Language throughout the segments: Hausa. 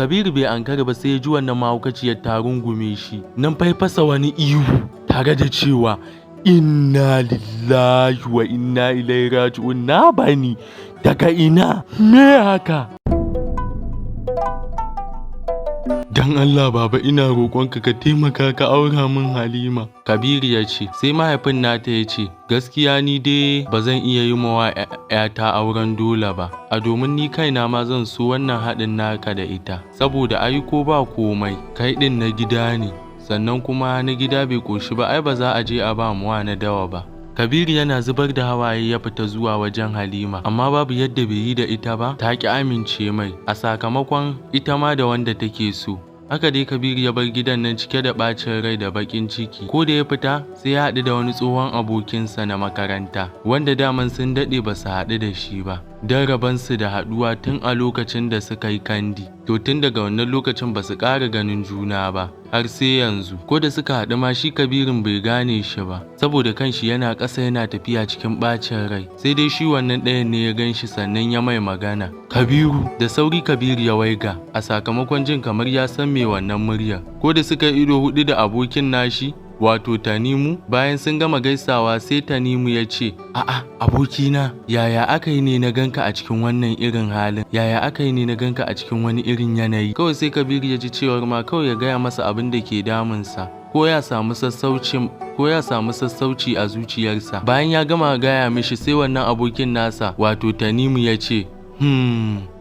Kabiru bai ankara ba sai ya ji wannan mahaukaciyar ta rungume shi. Nan fa ya fasa wani ihu tare da cewa inna lillahi wa inna ilaihi raji'un. Na bani daga ina me haka? Dan Allah baba ina roƙonka ka taimaka ka aura min Halima. Kabiru ya ce, sai mahaifin nata ya ce, gaskiya ni dai ba zan iya yi mawa ‘yata auren dole ba, a domin ni kaina ma zan so wannan haɗin naka da ita, saboda ai ko ba komai, kai ɗin na gida ne, sannan kuma na gida bai ƙoshi ba ai ba za a je a ba muwa na dawa ba. Kabiru yana zubar da hawaye ya fita zuwa wajen Halima, amma babu yadda bai yi da ita ba, ta ki amince mai, a sakamakon ita ma da wanda take so. Haka dai Kabiru ya bar gidan nan cike da ɓacin rai da baƙin ciki. Ko da ya fita sai ya haɗu da wani tsohon abokinsa na makaranta, wanda daman sun daɗe ba su haɗu da shi ba. Don rabansu da haɗuwa tun a lokacin da suka yi kandi. To tun daga wannan lokacin ba su ƙara ganin juna ba, har sai yanzu. Ko da suka haɗu ma shi Kabirun bai gane shi ba, saboda kanshi yana ƙasa yana tafiya cikin ɓacin rai. Sai dai shi wannan ɗayan ne ya gan shi sannan ya mai magana. Kabiru, da sauri Kabiru ya waiga, a sakamakon jin kamar ya san me wannan muryar. Ko da suka ido huɗu da abokin nashi, wato Tanimu, bayan sun gama gaisawa sai Tanimu ya ce, a'a abokina, yaya aka yi ne na ganka a cikin wannan irin halin? Yaya aka yi ne na ganka a cikin wani irin yanayi? Kawai sai Kabiru ya ji cewar ma kawai ya gaya masa abin da ke damunsa, ko ya samu sassauci a zuciyarsa. Bayan ya gama gaya mishi sai wannan abokin nasa, wato Tanimu ya ce,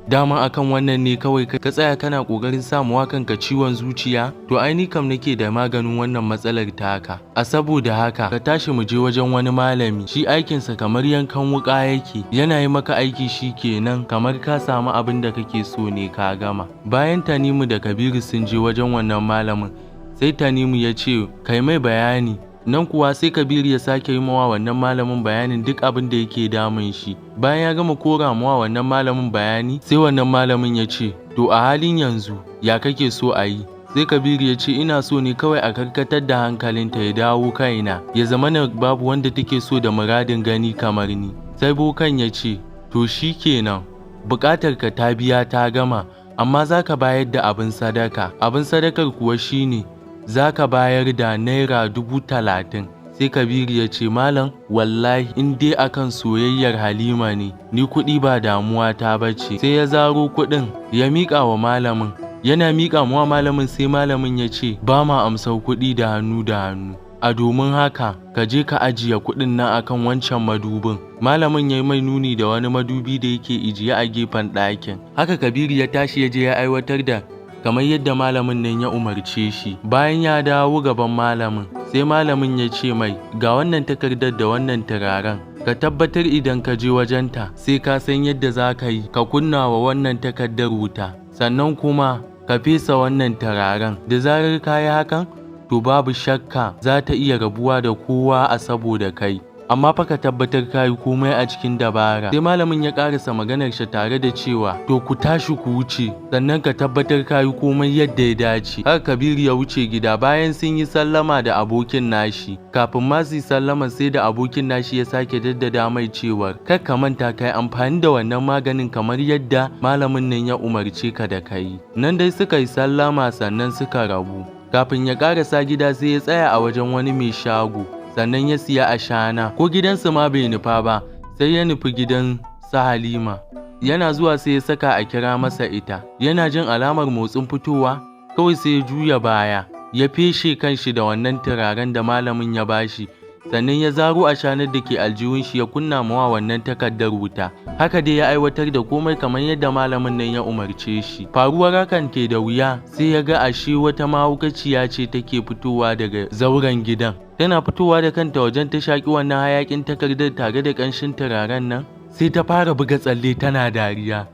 dama akan wannan ne kawai ka tsaya kana kokarin samuwa kanka ciwon zuciya? To ai ni kam nake da maganin wannan matsalar taka. A saboda haka ka tashi mu je wajen wani malami, shi aikinsa kamar yankan wuka yake, yana yi maka aiki shi kenan kamar ka samu abin da kake so ne ka gama. Bayan Tanimu da Kabiru sun je wajen wannan malamin, sai Tanimu ya ce kai mai bayani. Nan kuwa sai Kabiru ya sake yi mawa wannan malamin bayanin duk abin da yake damun shi. Bayan ya gama kora mawa wannan malamin bayani, sai wannan malamin ya ce, to a halin yanzu ya kake so a yi? Sai Kabiru ya ce ina so ne kawai a karkatar da hankalinta ya dawo kaina, ya zama na babu wanda take so da muradin gani kamar ni. Sai bokan ya ce, to shi kenan, buƙatar ka ta biya ta gama, amma za ka bayar da abin sadaka. Abin sadakar kuwa shine za ka bayar da naira 30,000. Sai Kabiru ya ce malam wallahi in dai akan soyayyar Halima ne, ni kuɗi ba damuwa ta bace. Sai ya zaro kuɗin ya miƙa wa malamin. Yana miƙa wa malamin sai malamin ya ce ba ma amsar kuɗi da hannu da hannu, a domin haka ka je ka ajiye kuɗin nan akan wancan madubin. Malamin ya yi mai nuni da wani madubi da yake ijiye a gefen ɗakin. Haka Kabiru ya tashi ya je ya aiwatar da kamar yadda malamin nan ya umarce shi. Bayan ya dawo gaban malamin, sai malamin ya ce mai ga wannan takardar da wannan turaren, ka tabbatar idan ka je wajenta sai ka san yadda za ka yi ka kunna wa wannan takardar wuta, sannan kuma ka fesa wannan turaren. Da zarar ka yi hakan, to babu shakka za ta iya rabuwa da kowa a saboda kai, amma fa ka tabbatar ka yi komai a cikin dabara. Sai malamin ya karasa maganar shi tare da cewa to ku tashi ku wuce, sannan ka tabbatar ka yi komai yadda ya dace. Har Kabiru ya wuce gida bayan sun yi sallama da abokin nashi. Kafin ma su yi sallama sai da abokin nashi ya sake daddada mai cewar kar ka manta ka yi amfani da wannan maganin kamar yadda malamin nan ya umarce ka da ka yi. Nan dai suka yi sallama sannan suka rabu. Kafin ya karasa gida sai ya tsaya a wajen wani mai shago, sannan ya siya ashana. Ko gidansu ma bai nufa ba, sai ya nufi gidan sa Halima. Yana zuwa sai ya saka a kira masa ita. Yana jin alamar motsin fitowa, kawai sai ya juya baya, ya feshe kanshi da wannan turaren da malamin ya bashi, sannan ya zaro ashanar da ke aljihun shi ya kunna mawa wannan takardar wuta. Haka dai ya aiwatar da komai kamar yadda malamin nan ya umarce shi. Faruwar hakan ke da wuya, sai ya ga ashe wata mahaukaciya ce take fitowa daga zauren gidan. Tana fitowa da kanta wajen ta shaƙi wannan hayaƙin takardar tare da ƙanshin turaren nan, sai ta fara buga tsalle tana dariya.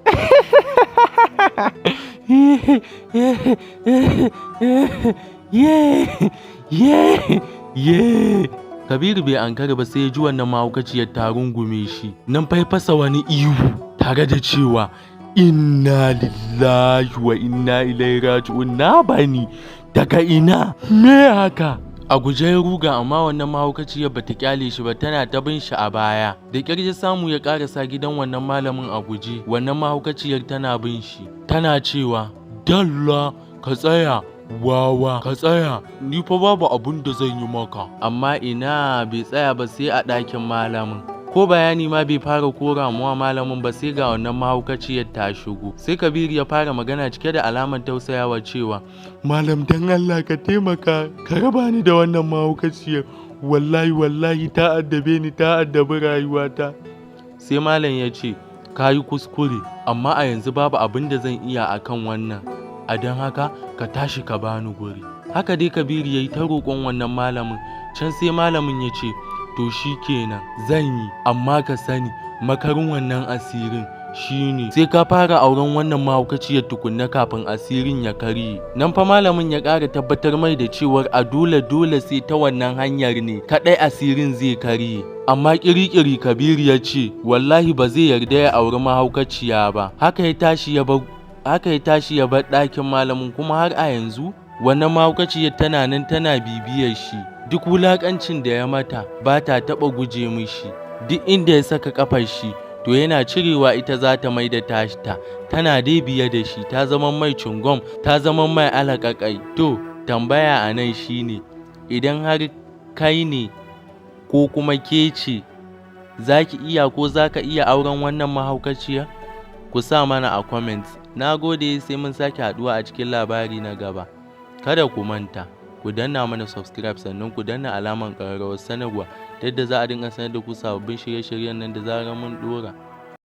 Kabiru bai ankara ba sai ya ji wannan mahaukaciyar ta rungume shi. Nan fa ya fasa wani ihu tare da cewa inna lillahi wa inna ilaihi raji'un. Na bani daga ina me haka? A guje ya ruga, amma wannan mahaukaciyar bata kyale shi ba, tana ta bin shi a baya. Da ƙyar ya samu ya karasa gidan wannan malamin a guje. Wannan mahaukaciyar tana bin shi, tana cewa dalla ka tsaya wawa ka tsaya ni fa babu abun da zan yi maka. Amma ina bai tsaya ba sai a ɗakin malamin. Ko bayani ma bai fara kora muwa malamin ba sai ga wannan mahaukaciyar ta shigo. Sai Kabiru ya fara magana cike da alamar tausayawa cewa malam dan Allah ka taimaka ka raba ni da wannan mahaukaciyar. Wallahi ta addabe ni ta addabi rayuwata. Sai malam ya ce ka yi kuskure amma a yanzu babu abin da zan iya akan wannan. A don haka ka tashi ka bani guri. Haka dai Kabiru ya yi ta roƙon wannan malamin. Can sai malamin ya ce to shi kenan zan yi amma ka sani makarin wannan asirin shine sai ka fara auren wannan mahaukaciyar tukunna kafin asirin ya karye. Nan fa malamin ya ƙara tabbatar mai da cewar a dole sai ta wannan hanyar ne kaɗai asirin zai karye. Amma ƙiri-ƙiri Kabiru ya ce wallahi ba zai yarda ya auri mahaukaciya ba. Haka ya tashi ya bar ɗakin malamin kuma har a yanzu wannan mahaukaciyar tana nan tana bibiyar shi. Duk wulaƙancin da ya mata ba ta taɓa guje mishi. Duk inda ya saka ƙafar shi to yana cirewa ita za ta mai da tashita. Tana dai biye da shi ta zama mai cungom ta zama mai alaƙaƙai. To tambaya a nan shine idan har kai ne ko kuma ke ce za ki iya ko za ka iya auren wannan mahaukaciya? Ku sa mana a comment. Na gode sai mun sake haɗuwa a cikin labari na gaba. Kada ku manta ku danna mana subscribe sannan ku danna alamar ƙararrawar sanarwa ta yadda za a dinga sanar da ku sababbin shirye-shiryen nan da zarar mun ɗora.